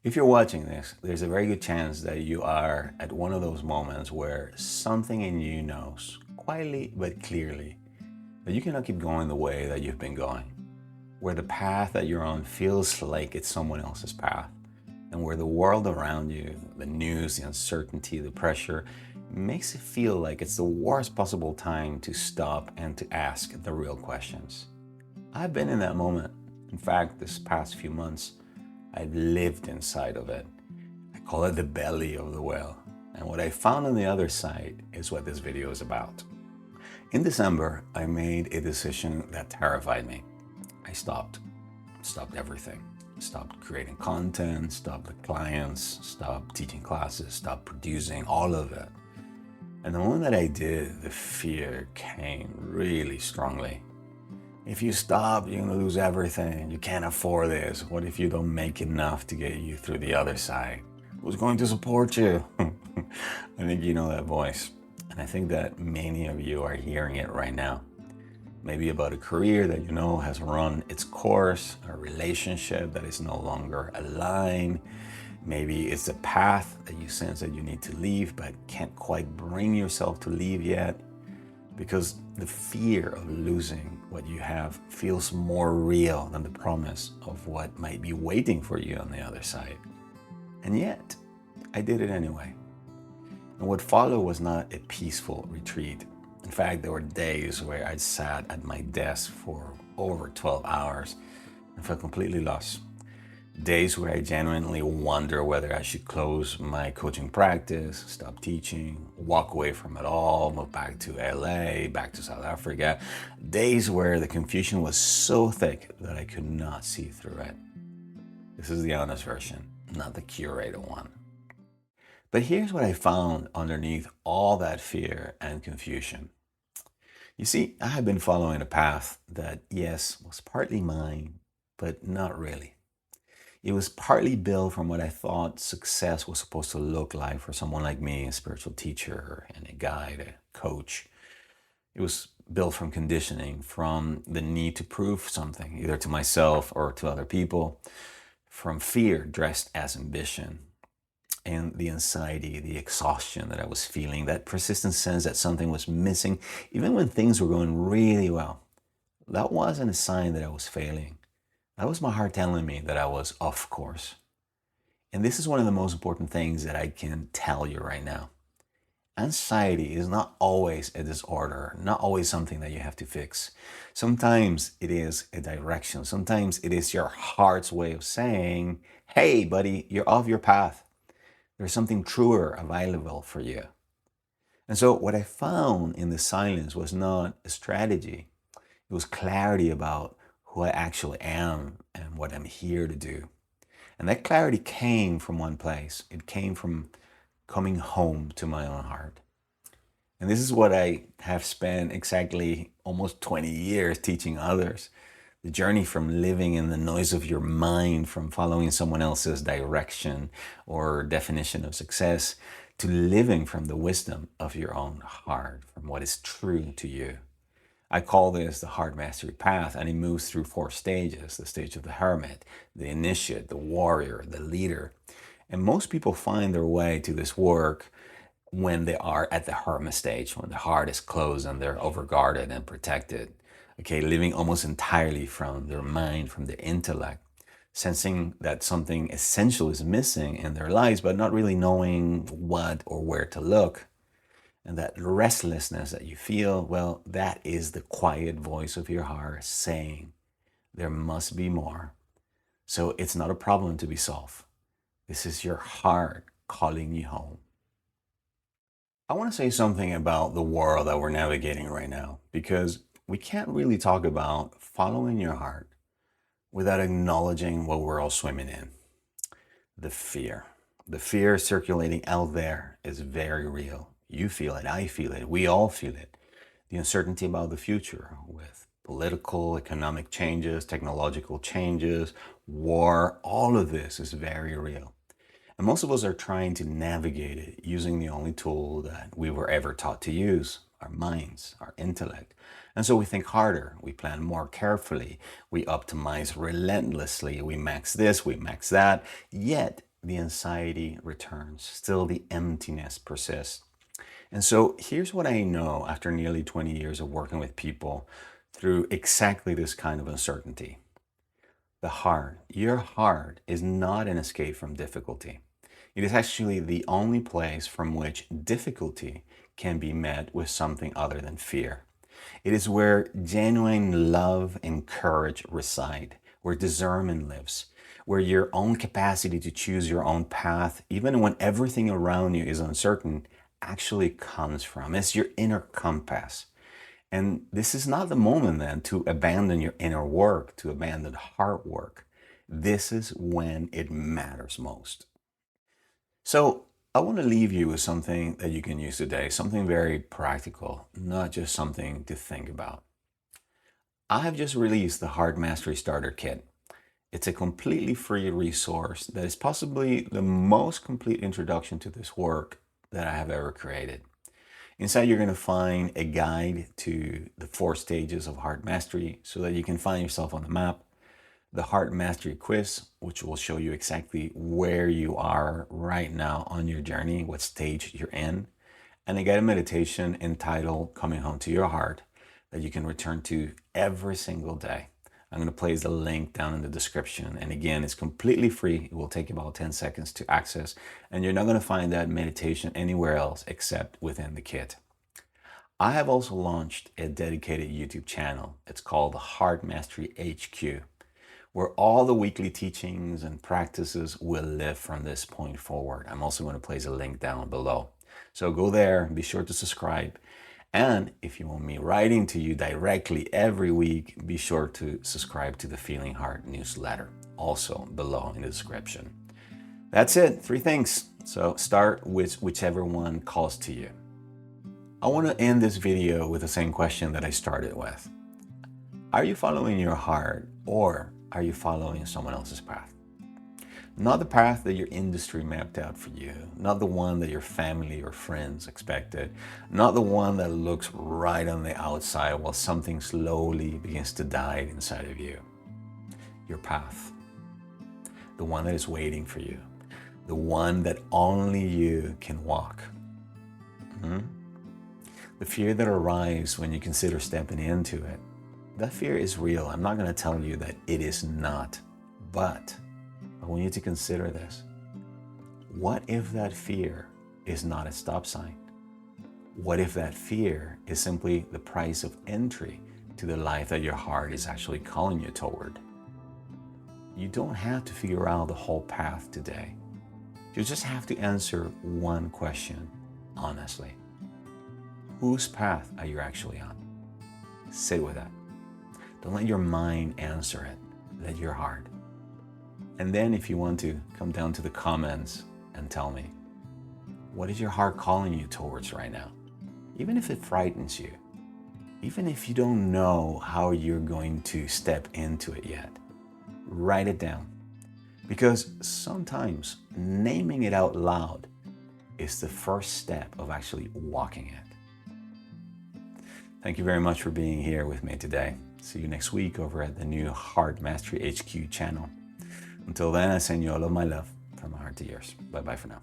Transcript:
If you're watching this, there's a very good chance that you are at one of those moments where something in you knows, quietly but clearly, that you cannot keep going the way that you've been going, where the path that you're on feels like it's someone else's path, and where the world around you, the news, the uncertainty, the pressure, makes it feel like it's the worst possible time to stop and to ask the real questions. I've been in that moment. In fact, this past few months, I've lived inside of it. I call it the belly of the whale. And what I found on the other side is what this video is about. In December, I made a decision that terrified me. I stopped everything. Stopped creating content, stopped the clients, stopped teaching classes, stopped producing, all of it. And the moment that I did, the fear came really strongly. If you stop, you're gonna lose everything. You can't afford this. What if you don't make enough to get you through the other side? Who's going to support you? I think you know that voice. And I think that many of you are hearing it right now. Maybe about a career that you know has run its course, a relationship that is no longer aligned. Maybe it's a path that you sense that you need to leave, but can't quite bring yourself to leave yet. Because the fear of losing what you have feels more real than the promise of what might be waiting for you on the other side. And yet, I did it anyway. And what followed was not a peaceful retreat. In fact, there were days where I sat at my desk for over 12 hours and felt completely lost. Days where I genuinely wonder whether I should close my coaching practice, stop teaching, walk away from it all, move back to LA, back to South Africa. Days where the confusion was so thick that I could not see through it. This is the honest version, not the curated one. But here's what I found underneath all that fear and confusion. You see, I had been following a path that, yes, was partly mine, but not really. It was partly built from what I thought success was supposed to look like for someone like me, a spiritual teacher and a guide, a coach. It was built from conditioning, from the need to prove something, either to myself or to other people, from fear dressed as ambition, and the anxiety, the exhaustion that I was feeling, that persistent sense that something was missing, even when things were going really well. That wasn't a sign that I was failing. That was my heart telling me that I was off course. And this is one of the most important things that I can tell you right now. Anxiety is not always a disorder, not always something that you have to fix. Sometimes it is a direction. Sometimes it is your heart's way of saying, hey, buddy, you're off your path. There's something truer available for you. And so what I found in the silence was not a strategy. It was clarity about who I actually am and what I'm here to do. And that clarity came from one place. It came from coming home to my own heart. And this is what I have spent exactly almost 20 years teaching others. The journey from living in the noise of your mind, from following someone else's direction or definition of success, to living from the wisdom of your own heart, from what is true to you. I call this the heart mastery path, and it moves through 4 stages: the stage of the hermit, the initiate, the warrior, the leader. And most people find their way to this work when they are at the hermit stage, when the heart is closed and they're overguarded and protected. Okay, living almost entirely from their mind, from their intellect, sensing that something essential is missing in their lives, but not really knowing what or where to look. And that restlessness that you feel, well, that is the quiet voice of your heart saying, there must be more. So it's not a problem to be solved. This is your heart calling you home. I want to say something about the world that we're navigating right now, because we can't really talk about following your heart without acknowledging what we're all swimming in. The fear. The fear circulating out there is very real. You feel it, I feel it, we all feel it. The uncertainty about the future with political, economic changes, technological changes, war, all of this is very real. And most of us are trying to navigate it using the only tool that we were ever taught to use, our minds, our intellect. And so we think harder, we plan more carefully, we optimize relentlessly, we max this, we max that. Yet the anxiety returns, still the emptiness persists. And so here's what I know after nearly 20 years of working with people through exactly this kind of uncertainty. The heart, your heart, is not an escape from difficulty. It is actually the only place from which difficulty can be met with something other than fear. It is where genuine love and courage reside, where discernment lives, where your own capacity to choose your own path, even when everything around you is uncertain, actually comes from. It's your inner compass. And this is not the moment then to abandon your inner work, to abandon heart work. This is when it matters most. So I want to leave you with something that you can use today, something very practical, not just something to think about. I have just released the Heart Mastery Starter Kit. It's a completely free resource that is possibly the most complete introduction to this work that I have ever created. Inside, you're going to find a guide to the 4 stages of heart mastery so that you can find yourself on the map. The Heart Mastery Quiz, which will show you exactly where you are right now on your journey, what stage you're in. And a guided meditation entitled Coming Home to Your Heart that you can return to every single day. I'm going to place the link down in the description. And again, it's completely free. It will take about 10 seconds to access. And you're not going to find that meditation anywhere else except within the kit. I have also launched a dedicated YouTube channel. It's called the Heart Mastery HQ, where all the weekly teachings and practices will live from this point forward. I'm also going to place a link down below. So go there, be sure to subscribe. And if you want me writing to you directly every week, be sure to subscribe to the Feeling Heart newsletter, also below in the description. That's it, 3 things. So start with whichever one calls to you. I want to end this video with the same question that I started with. Are you following your heart, or are you following someone else's path? Not the path that your industry mapped out for you, not the one that your family or friends expected, not the one that looks right on the outside while something slowly begins to die inside of you. Your path, the one that is waiting for you, the one that only you can walk. The fear that arises when you consider stepping into it, that fear is real. I'm not going to tell you that it is not, but I want you to consider this. What if that fear is not a stop sign? What if that fear is simply the price of entry to the life that your heart is actually calling you toward? You don't have to figure out the whole path today. You just have to answer one question honestly. Whose path are you actually on? Sit with that. Don't let your mind answer it. Let your heart. And then if you want to, come down to the comments and tell me, what is your heart calling you towards right now? Even if it frightens you, even if you don't know how you're going to step into it yet, write it down. Because sometimes naming it out loud is the first step of actually walking it. Thank you very much for being here with me today. See you next week over at the new Heart Mastery HQ channel. Until then, I send you all of my love from my heart to yours. Bye-bye for now.